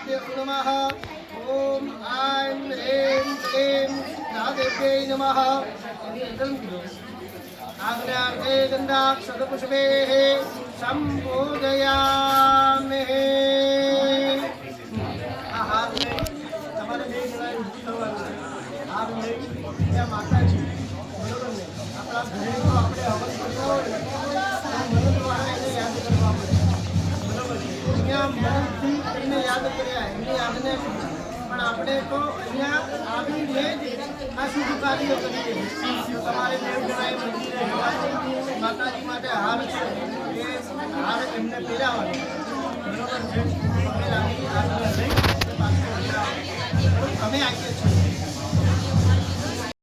गुरुभ्यो नमः। ओम ऐं ह्रीं क्लीं महादेव्यै नमः। आग्नेयार्थे गन्धाक्षतपुष्पैः संपूजयामि। આ હાર લઈ તમારે બે જણાએ ઊભું થવાનું છે. હાર લઈ ત્યાં માતાજી બરોબર ને આપણા ઘરે તો આપણે હવન કરતા હોય ને મનવાળા એને યાદ કરવા પડે બરોબર. અહીંયા મનથી એને યાદ કર્યા એમની આજ્ઞાથી પણ આપણે તો અહીંયા આવીને જ આ શુભ કાર્ય કરીએ. તો તમારે બે જણાએ મંદિરે જવાનું માતાજી માટે હાર છે એ હાર એમને પહેરાવવાનો બરોબર છે. પગે લાગી આજ્ઞા લઈ તમે આવીએ